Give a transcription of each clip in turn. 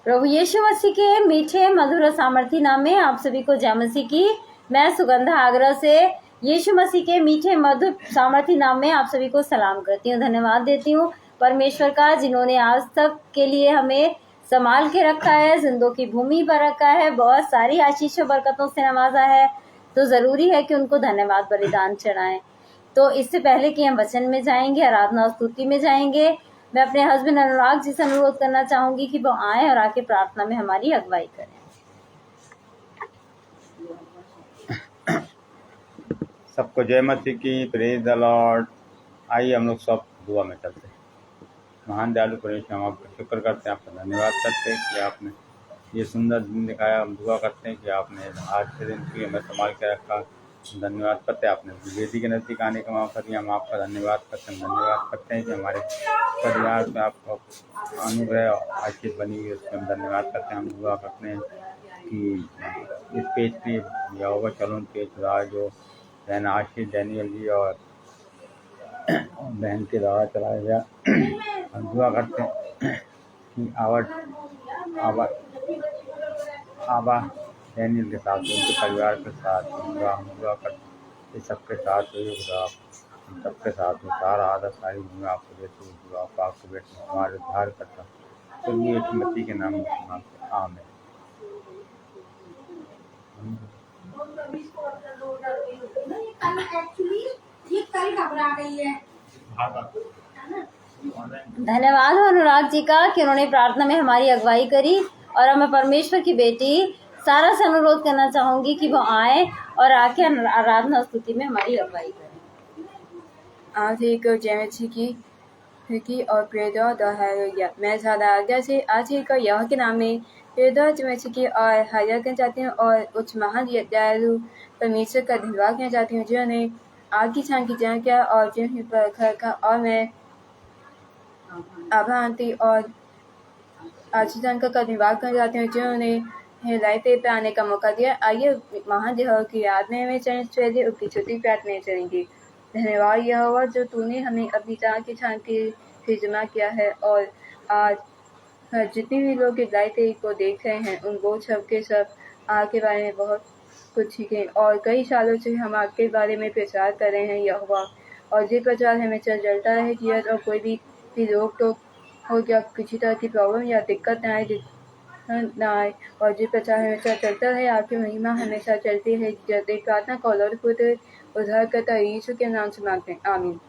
प्रभु यीशु मसीह के मीठे मधुर सामर्थी नाम में आप सभी को जय मसीह की। मैं सुगंधा आगरा से यीशु मसीह के मीठे मधुर सामर्थी नाम में आप सभी को सलाम करती हूँ, धन्यवाद देती हूँ परमेश्वर का, जिन्होंने आज तक के लिए हमें संभाल के रखा है, जिंदों की भूमि पर रखा है, बहुत सारी आशीषों बरकतों से नवाजा है। तो जरूरी है कि उनको धन्यवाद बलिदान चढ़ाएं। तो इससे पहले कि हम वचन में जाएंगे, आराधना और स्तुति में जाएंगे, मैं अपने हस्बैंड अनुराग जी से अनुरोध करना चाहूंगी कि वो आए और आके प्रार्थना में हमारी अगुवाई करें। सबको जय मसीह की, प्रेज द लॉर्ड। आइए हम लोग सब दुआ में चलते हैं। महान दयालु परमेश्वर, हम आपका शुक्र करते हैं, आपका धन्यवाद करते हैं कि आपने ये सुंदर दिन दिखाया। हम दुआ करते हैं कि आपने आज के दिन की हमें संभाल के रखा। धन्यवाद करते हैं, आपने वेदी के नज़दीक आने का मौका दिया। हम आपका धन्यवाद करते हैं, धन्यवाद करते हैं कि हमारे परिवार में आपका अनुग्रह आशीष बनी हुई है, उसमें हम धन्यवाद करते हैं। हम दुआ करते हैं कि इस पेज पे यहोवा चलन पेज रहा, जो बहन आशीष डैनियल जी और बहन के द्वारा चलाया गया। हम दुआ करते हैं कि आबा डैनियल के साथ, उनके परिवार के साथ हम दुआ करते सबके साथ हम सबके साथ में सारा आदर सारी दुआ आपको देते हुए आपको बेटे हमारे उद्धार करता तो ये एक मसीह के नाम में आमीन। धन्यवाद अनुराग जी का कि उन्होंने प्रार्थना में हमारी अगुवाई करी। और अब मैं परमेश्वर की बेटी सारा से अनुरोध करना चाहूंगी कि वो आए और आके आराधना स्तुति में हमारी अगुवाई करें। आज एक जय मसीह की और प्रेदा हालेलुया। मैं ज़्यादा आज्ञा से आज एक यह के नाम में प्रेदा जय मसीह की और हाजिर करना चाहती हूँ और उच्च महान दयालु परमेश्वर का धन्यवाद करना चाहती हूँ, जिन्होंने आज की शाम की जन्म किया और जिन्होंने पर रखा। और मैं आभा आंटी और आशीषान का धन्यवाद करना चाहती हूँ, जिन्होंने लाइव पे आने का मौका दिया। आइए महान यहोवा की याद में हमें चलिए उसकी छोटी प्रार्थना चलेंगे। धन्यवाद यहोवा, जो तूने हमें अपनी जान की छान के जमा किया है और आज जितने भी लोग लाइव को देख रहे हैं उनको सब के सब आपके बारे में बहुत कुछ सीखें। और कई सालों से हम आपके बारे में प्रचार कर रहे हैं यहोवा, और ये प्रचार हमें चलता है कि और कोई भी रोक टोक हो गया, किसी तरह की प्रॉब्लम या दिक्कत ना आए, और जो प्रचार हमेशा चलता रहे। आपकी महिमा हमेशा चलती है। प्रार्थना को लौट पुत्र उद्धार करता यीशु के नाम से मांगते हैं, आमीन।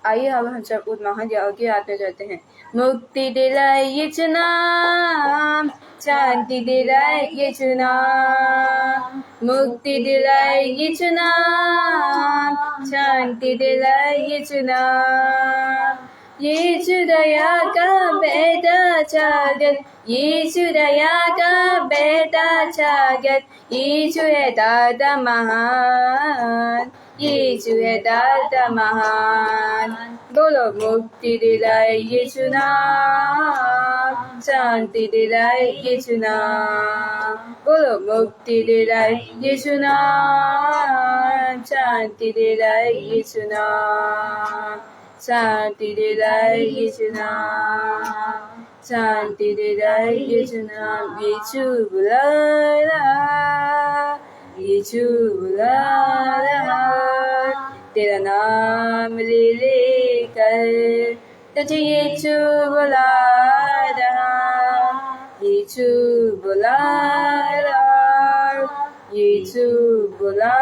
आइए अब हम सब उस महान की आत्मा चलते हैं। मुक्ति दिलाए यीशु नाम, शांति दिलाए यीशु नाम, मुक्ति दिलाए यीशु नाम, शांति दिलाए यीशु नाम। यीशु दया का बेटा जागत, यीशु दया का बेटा जागत, यीशु है दाता महान, यीशु है दाता महान। बोलो मुक्ति दिलाए यीशु नाम, शांति दिलाए यीशु नाम। बोलो मुक्ति दिलाए यीशु नाम, शांति दिलाए यीशु नाम, शांति दिलाए यीशु नाम, शांति दिलाए यीशु नाम। यीशु बुला रहा, यीशु बुला रहा, तेरा नाम ले लेकर तुझे यीशु बुला रहा, यीशु बुला रहा, यीशु बुला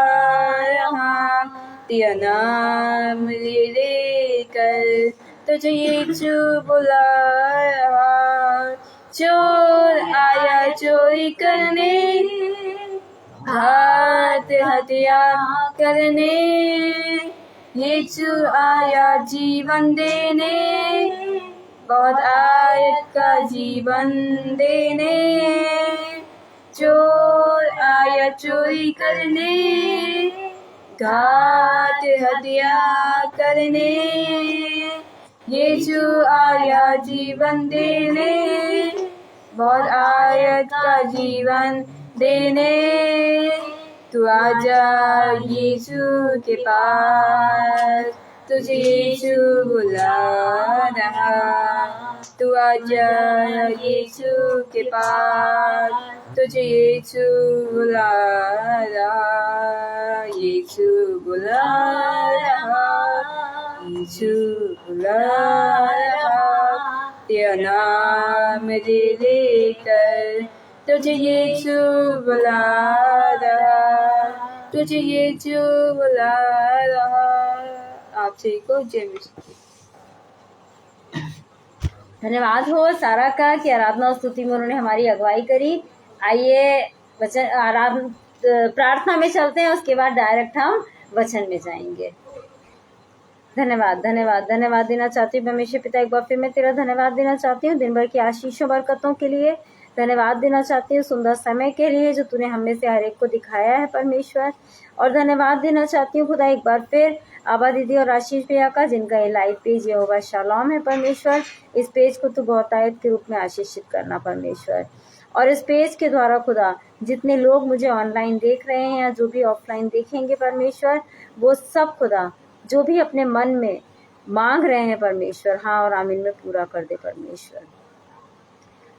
रहा, तेरा नाम ले लेकर तुझे यीशु बुला रहा। चोर आया चोरी करने, घात हत्या करने, यीशु आया जीवन देने, बहुत आयत का जीवन देने। चोर आया चोरी करने, घात हत्या करने, यीशु आया जीवन देने, बहुत आयत का जीवन देने। तू आजा यीशु के पास, तुझे यीशु बुला रहा, तू आजा यीशु के पास, तुझे यीशु बुला रहा, यीशु बुला रहा, यीशु बुला रहा, तेरा नाम ले लेकर तुझे यीशु बुला रहा, तुझे यीशु बुला रहा। आपसे को जय मसीह। धन्यवाद हो सारा का कि आराधना और स्तुति में उन्होंने हमारी अगुवाई करी। आइए वचन प्रार्थना में चलते हैं, उसके बाद डायरेक्ट हम वचन में जाएंगे। धन्यवाद धन्यवाद धन्यवाद देना चाहती हूँ परमेश्वर पिता, एक बार फिर मैं तेरा धन्यवाद देना चाहती हूँ दिन भर की आशीषों बरकतों के लिए। धन्यवाद देना चाहती हूँ सुंदर समय के लिए जो तूने हमें से हर एक को दिखाया है परमेश्वर। और धन्यवाद देना चाहती हूँ खुदा एक बार फिर आबा दीदी और आशीष भैया का, जिनका ये लाइव पेज यहोवा शालोम है परमेश्वर। इस पेज को तू बहुतायत के रूप में आशीषित करना परमेश्वर। और इस पेज के द्वारा खुदा जितने लोग मुझे ऑनलाइन देख रहे हैं या जो भी ऑफलाइन देखेंगे परमेश्वर, वो सब खुदा जो भी अपने मन में मांग रहे हैं परमेश्वर, हाँ और आमीन में पूरा कर दे परमेश्वर।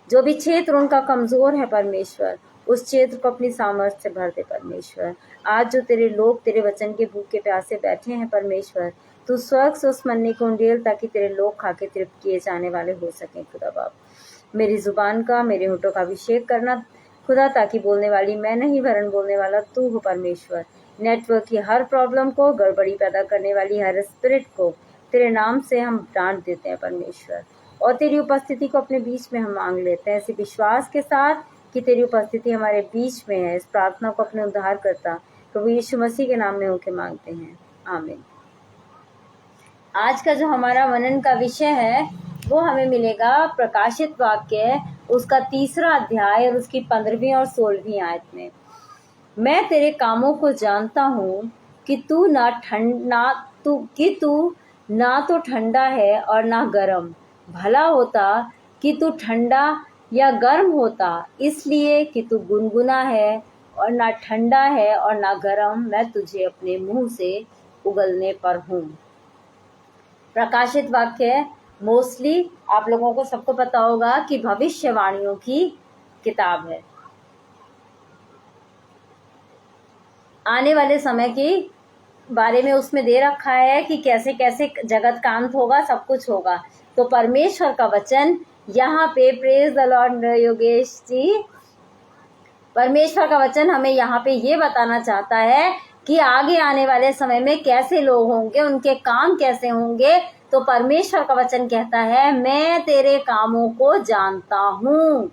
जो भी क्षेत्र उनका कमजोर है परमेश्वर, उस क्षेत्र को अपनी सामर्थ्य से भर दे परमेश्वर। आज जो तेरे लोग तेरे वचन के भूखे प्यासे बैठे हैं परमेश्वर, तू स्वर्ग से उस मन्ने को उंडेल ताकि तेरे लोग खा के तृप्त किए जाने वाले हो सकें खुदा बाप। मेरी जुबान का, मेरे होठों का अभिषेक करना खुदा, ताकि बोलने वाली मैं नहीं वरन बोलने वाला तू हो परमेश्वर। नेटवर्क की हर प्रॉब्लम को, गड़बड़ी पैदा करने वाली हर स्पिरिट को तेरे नाम से हम डांट देते हैं परमेश्वर। और तेरी उपस्थिति को अपने बीच में हम मांग लेते हैं ऐसे विश्वास के साथ कि तेरी उपस्थिति हमारे बीच में है। इस प्रार्थना को अपने उद्धार करता प्रभु यीशु मसीह के नाम में होके मांगते हैं, आमीन। आज का जो हमारा मनन का विषय है वो हमें मिलेगा प्रकाशित वाक्य उसका 3रा अध्याय और उसकी 15वीं और 16वीं आयत में। मैं तेरे कामों को जानता हूँ कि तू ना तो ठंडा है और ना गर्म। भला होता कि तू ठंडा या गर्म होता, इसलिए कि तू गुनगुना है और ना ठंडा है और ना गर्म, मैं तुझे अपने मुंह से उगलने पर हूँ। प्रकाशित वाक्य मोस्टली आप लोगों को सबको पता होगा कि भविष्यवाणियों की किताब है। आने वाले समय की बारे में उसमें दे रखा है कि कैसे कैसे जगत का अंत होगा, सब कुछ होगा। तो परमेश्वर का वचन यहाँ पे, praise the Lord Yogesh ji, परमेश्वर का वचन हमें यहाँ पे ये बताना चाहता है कि आगे आने वाले समय में कैसे लोग होंगे, उनके काम कैसे होंगे। तो परमेश्वर का वचन कहता है मैं तेरे कामों को जानता हूँ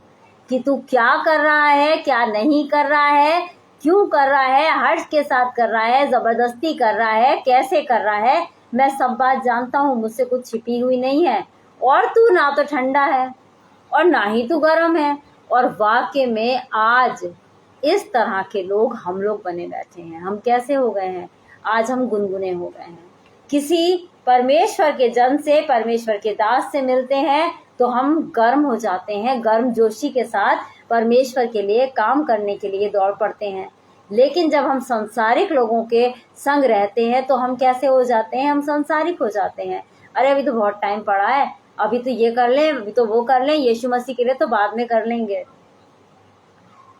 कि तू क्या कर रहा है, क्या नहीं कर रहा है, क्यों कर रहा है, हर्ष के साथ कर रहा है, जबरदस्ती कर रहा है, कैसे कर रहा है। मैं सब बात जानता हूँ, मुझसे कुछ छिपी हुई नहीं है। और तू ना तो ठंडा है और ना ही तू गर्म है। और वाकई में आज इस तरह के लोग हम लोग बने बैठे हैं। हम कैसे हो गए हैं? आज हम गुनगुने हो गए हैं। किसी परमेश्वर के जन से, परमेश्वर के दास से मिलते हैं तो हम गर्म हो जाते हैं, गर्म जोशी के साथ परमेश्वर के लिए काम करने के लिए दौड़ पड़ते हैं। लेकिन जब हम सांसारिक लोगों के संग रहते हैं तो हम कैसे हो जाते हैं? हम सांसारिक हो जाते हैं। अरे अभी तो बहुत टाइम पड़ा है, अभी तो ये कर लें, अभी तो वो कर लें, यीशु मसीह के लिए तो बाद में कर लेंगे,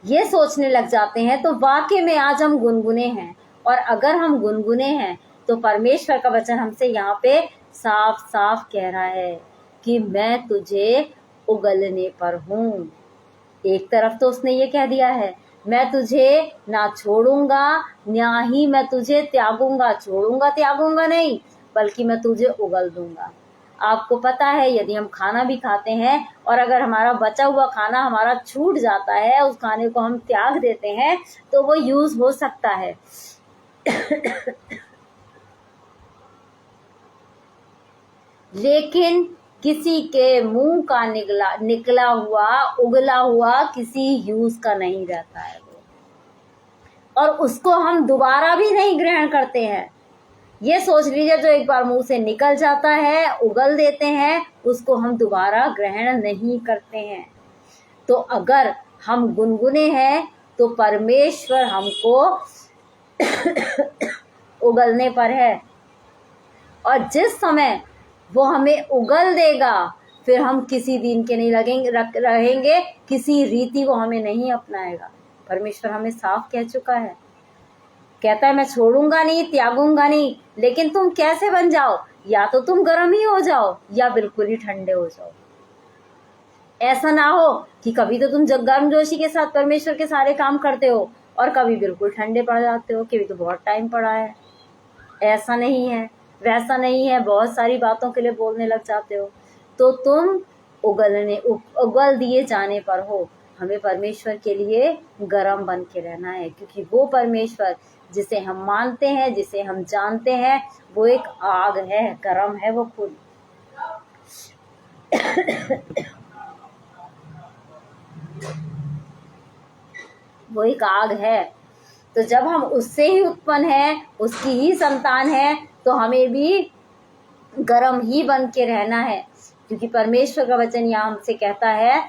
ये सोचने लग जाते हैं। तो वाकई में आज हम गुनगुने हैं। और अगर हम गुनगुने हैं तो परमेश्वर का वचन हमसे यहाँ पे साफ साफ कह रहा है कि मैं तुझे उगलने पर हूँ। एक तरफ तो उसने ये कह दिया है मैं तुझे ना छोड़ूंगा, ना ही मैं तुझे त्यागूंगा। छोड़ूंगा त्यागूंगा नहीं, बल्कि मैं तुझे उगल दूंगा। आपको पता है यदि हम खाना भी खाते हैं और अगर हमारा बचा हुआ खाना हमारा छूट जाता है, उस खाने को हम त्याग देते हैं, तो वो यूज हो सकता है। लेकिन किसी के मुंह का निकला हुआ, उगला हुआ किसी यूज का नहीं रहता है वो, और उसको हम दोबारा भी नहीं ग्रहण करते हैं। ये सोच लीजिए जो एक बार मुंह से निकल जाता है, उगल देते हैं, उसको हम दोबारा ग्रहण नहीं करते हैं। तो अगर हम गुनगुने हैं तो परमेश्वर हमको उगलने पर है। और जिस समय वो हमें उगल देगा फिर हम किसी दिन के नहीं रहेंगे, किसी रीति को हमें नहीं अपनाएगा। परमेश्वर हमें साफ कह चुका है, कहता है मैं छोड़ूंगा नहीं, त्यागूंगा नहीं, लेकिन तुम कैसे बन जाओ, या तो तुम गर्म ही हो जाओ या बिल्कुल ही ठंडे हो जाओ। ऐसा ना हो कि कभी तो तुम गर्मजोशी के साथ परमेश्वर के सारे काम करते हो और कभी बिल्कुल ठंडे पड़ जाते हो कि भी तो बहुत टाइम पड़ा है। ऐसा नहीं है, वैसा नहीं है, बहुत सारी बातों के लिए बोलने लग जाते हो, तो तुम उगल दिए जाने पर हो। हमें परमेश्वर के लिए गर्म बन के रहना है, क्योंकि वो परमेश्वर जिसे हम मानते हैं, जिसे हम जानते हैं, वो एक आग है, गर्म है वो खुद। वो एक आग है। तो जब हम उससे ही उत्पन्न हैं, उसकी ही संतान है, तो हमें भी गर्म ही बन के रहना है, क्योंकि परमेश्वर का वचन यहाँ हमसे कहता है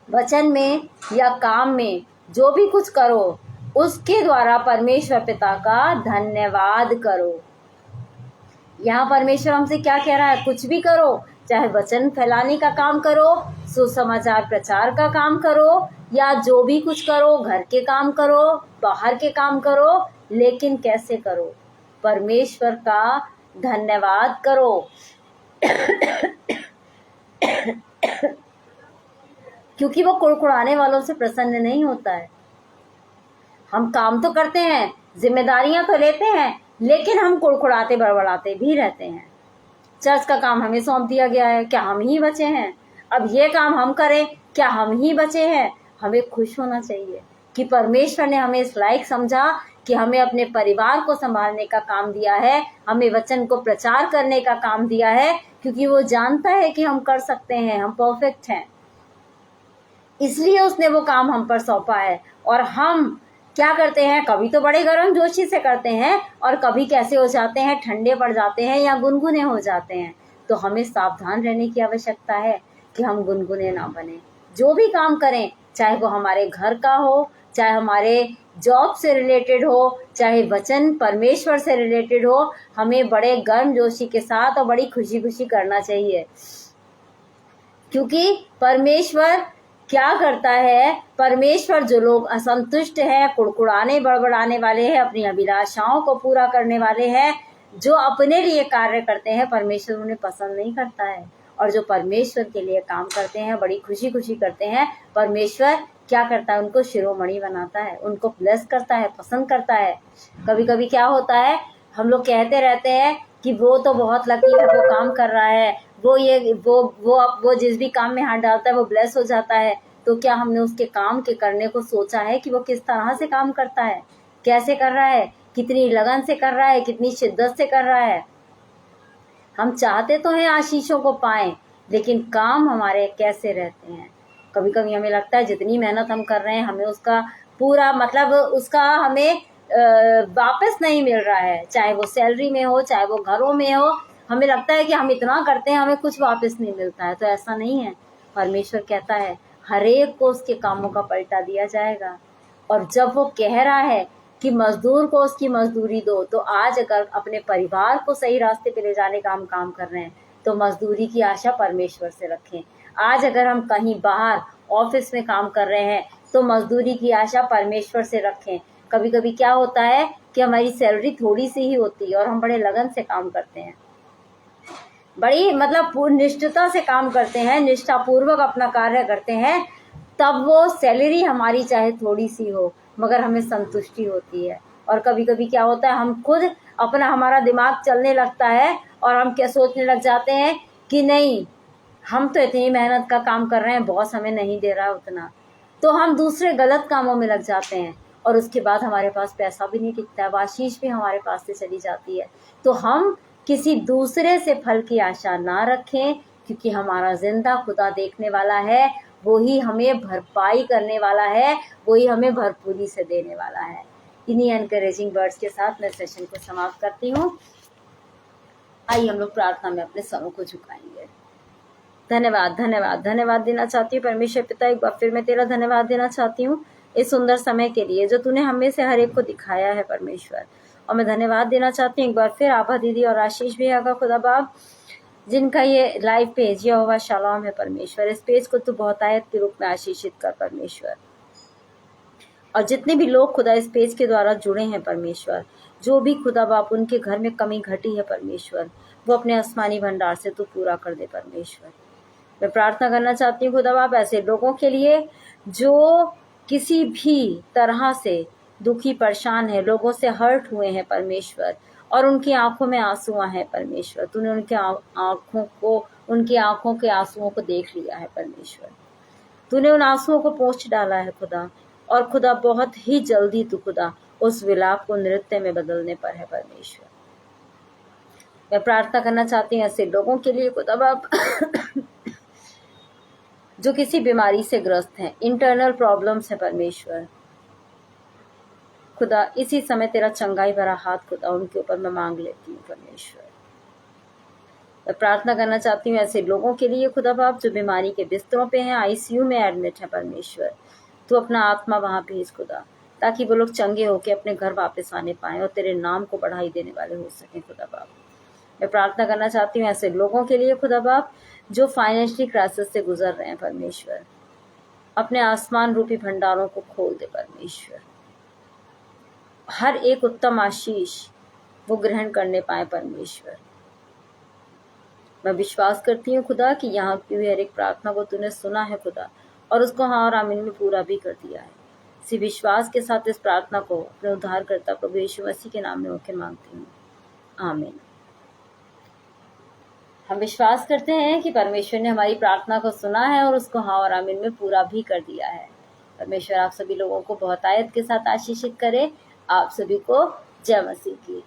वचन में या काम में जो भी कुछ करो, उसके द्वारा परमेश्वर पिता का धन्यवाद करो। यहाँ परमेश्वर हमसे क्या कह रहा है? कुछ भी करो, चाहे वचन फैलाने का काम करो, सुसमाचार प्रचार का काम करो, या जो भी कुछ करो, घर के काम करो, बाहर के काम करो, लेकिन कैसे करो? परमेश्वर का धन्यवाद करो। क्योंकि वो कुड़कुड़ाने वालों से प्रसन्न नहीं होता है। हम काम तो करते हैं, जिम्मेदारियां तो लेते हैं, लेकिन हम कुड़कुड़ाते बड़बड़ाते भी रहते हैं। चर्च का काम हमें सौंप दिया गया है, क्या हम ही बचे हैं? अब ये काम हम करें, क्या हम ही बचे हैं? हमें खुश होना चाहिए कि परमेश्वर ने हमें इस लायक समझा कि हमें अपने परिवार को संभालने का काम दिया है, हमें वचन को प्रचार करने का काम दिया है, क्योंकि वो जानता है कि हम कर सकते हैं, हम परफेक्ट हैं, इसलिए उसने वो काम हम पर सौंपा है। और हम क्या करते हैं? कभी तो बड़े गर्म जोशी से करते हैं और कभी कैसे हो जाते हैं, ठंडे पड़ जाते हैं या गुनगुने हो जाते हैं। तो हमें सावधान रहने की आवश्यकता है कि हम गुनगुने ना बने। जो भी काम करें, चाहे वो हमारे घर का हो, चाहे हमारे जॉब से रिलेटेड हो, चाहे वचन परमेश्वर से रिलेटेड हो, हमें बड़े गर्म जोशी के साथ और बड़ी खुशी खुशी करना चाहिए। क्योंकि परमेश्वर क्या करता है? परमेश्वर जो लोग असंतुष्ट हैं, कुड़कुड़ाने बड़बड़ाने वाले हैं, अपनी अभिलाषाओं को पूरा करने वाले हैं, जो अपने लिए कार्य करते हैं, परमेश्वर उन्हें पसंद नहीं करता है। और जो परमेश्वर के लिए काम करते हैं, बड़ी खुशी खुशी करते हैं, परमेश्वर क्या करता है? उनको शिरोमणि बनाता है, उनको ब्लेस करता है, पसंद करता है। कभी कभी क्या होता है, हम लोग कहते रहते हैं कि वो तो बहुत लकी है, वो काम कर रहा है, वो जिस भी काम में हाथ डालता है वो ब्लेस हो जाता है। तो क्या हमने उसके काम के करने को सोचा है कि वो किस तरह से काम करता है, कैसे कर रहा है, कितनी लगन से कर रहा है, कितनी शिद्दत से कर रहा है? हम चाहते तो हैं आशीषों को पाएं, लेकिन काम हमारे कैसे रहते हैं? कभी कभी हमें लगता है जितनी मेहनत हम कर रहे हैं, हमें उसका पूरा मतलब उसका हमें वापस नहीं मिल रहा है, चाहे वो सैलरी में हो, चाहे वो घरों में हो। हमें लगता है कि हम इतना करते हैं, हमें कुछ वापस नहीं मिलता है। तो ऐसा नहीं है। परमेश्वर कहता है हर एक को उसके कामों का पलटा दिया जाएगा। और जब वो कह रहा है कि मजदूर को उसकी मजदूरी दो, तो आज अगर अपने परिवार को सही रास्ते पे ले जाने का हम काम कर रहे हैं, तो मजदूरी की आशा परमेश्वर से रखें। आज अगर हम कहीं बाहर ऑफिस में काम कर रहे हैं, तो मजदूरी की आशा परमेश्वर से रखें। कभी कभी क्या होता है कि हमारी सैलरी थोड़ी सी ही होती है और हम बड़े लगन से काम करते हैं, बड़ी मतलब निष्ठता से काम करते हैं, निष्ठापूर्वक अपना कार्य करते हैं, तब वो सैलरी हमारी चाहे थोड़ी सी हो, मगर हमें संतुष्टि होती है। और कभी कभी क्या होता है, हम खुद हमारा दिमाग चलने लगता है और हम क्या सोचने लग जाते हैं कि नहीं, हम तो इतनी मेहनत का काम कर रहे हैं, बॉस हमें नहीं दे रहा उतना, तो हम दूसरे गलत कामों में लग जाते हैं और उसके बाद हमारे पास पैसा भी नहीं टिकता है, आशीष भी हमारे पास से चली जाती है। तो हम किसी दूसरे से फल की आशा ना रखें, क्योंकि हमारा जिंदा खुदा देखने वाला है, वो ही हमें भरपाई करने वाला है, वो ही हमें भरपूरी से देने वाला है। इन्हीं एनकरेजिंग वर्ड्स के साथ मैं सेशन को समाप्त करती हूँ। आइए हम लोग प्रार्थना में अपने सरों को झुकाएंगे। धन्यवाद धन्यवाद धन्यवाद देना चाहती हूँ परमेश्वर पिता, एक बार फिर मैं तेरा धन्यवाद देना चाहती हूँ इस सुंदर समय के लिए जो तूने हमें से हर एक को दिखाया है परमेश्वर। और मैं धन्यवाद देना चाहती हूँ एक बार फिर आभा दीदी और आशीष भैया का खुदा बाप, जिनका ये लाइव पेज यहोवा शालोम है परमेश्वर। इस पेज को तू बहुतायत के रूप में आशीषित कर परमेश्वर, और जितने भी लोग खुदा इस पेज के द्वारा जुड़े हैं परमेश्वर, जो भी खुदा बाप उनके घर में कमी घटी है परमेश्वर, वो अपने आसमानी भंडार से तू पूरा कर दे परमेश्वर। मैं प्रार्थना करना चाहती हूँ खुदा बाप ऐसे लोगों के लिए जो किसी भी तरह से दुखी परेशान है, लोगों से हर्ट हुए हैं परमेश्वर, और उनकी आंखों में आंसू हैं परमेश्वर। तूने उनके उनकी आंखों के आंसुओं को देख लिया है परमेश्वर। तूने उन आंसुओं को पोंछ डाला है खुदा, और खुदा बहुत ही जल्दी तू खुदा उस विलाप को नृत्य में बदलने पर है परमेश्वर। मैं प्रार्थना करना चाहती हूँ ऐसे लोगों के लिए खुदा बाप जो किसी बीमारी से ग्रस्त हैं, इंटरनल प्रॉब्लम्स है परमेश्वर। खुदा इसी समय तेरा चंगाई भरा हाथ खुदा उनके ऊपर मैं मांग लेती हूँ परमेश्वर। मैं प्रार्थना करना चाहती हूँ ऐसे लोगों के लिए खुदा बाप जो बीमारी के बिस्तरों पे हैं, आईसीयू में एडमिट है परमेश्वर। तू अपना आत्मा वहां भेज खुदा, ताकि वो लोग चंगे होकर अपने घर वापस आने पाए और तेरे नाम को बढ़ाई देने वाले हो सके खुदा बाप। मैं प्रार्थना करना चाहती हूँ ऐसे लोगों के लिए खुदा बाप जो फाइनेंशियली क्राइसिस से गुजर रहे हैं परमेश्वर। अपने आसमान रूपी भंडारों को खोल दे परमेश्वर, हर एक उत्तम आशीष वो ग्रहण करने पाए परमेश्वर। मैं विश्वास करती हूँ खुदा कि यहाँ की हुई हर एक प्रार्थना को तूने सुना है खुदा, और उसको हाँ और आमीन में पूरा भी कर दिया है। इसी विश्वास के साथ इस प्रार्थना को अपने उद्धारकर्ता प्रभु यीशु मसीह के नाम में होकर मांगती हूँ, आमीन। हम विश्वास करते हैं कि परमेश्वर ने हमारी प्रार्थना को सुना है और उसको हाँ और आमीन में पूरा भी कर दिया है। परमेश्वर आप सभी लोगों को बहुतायत के साथ आशीषित करे। आप सभी को जय मसीह की।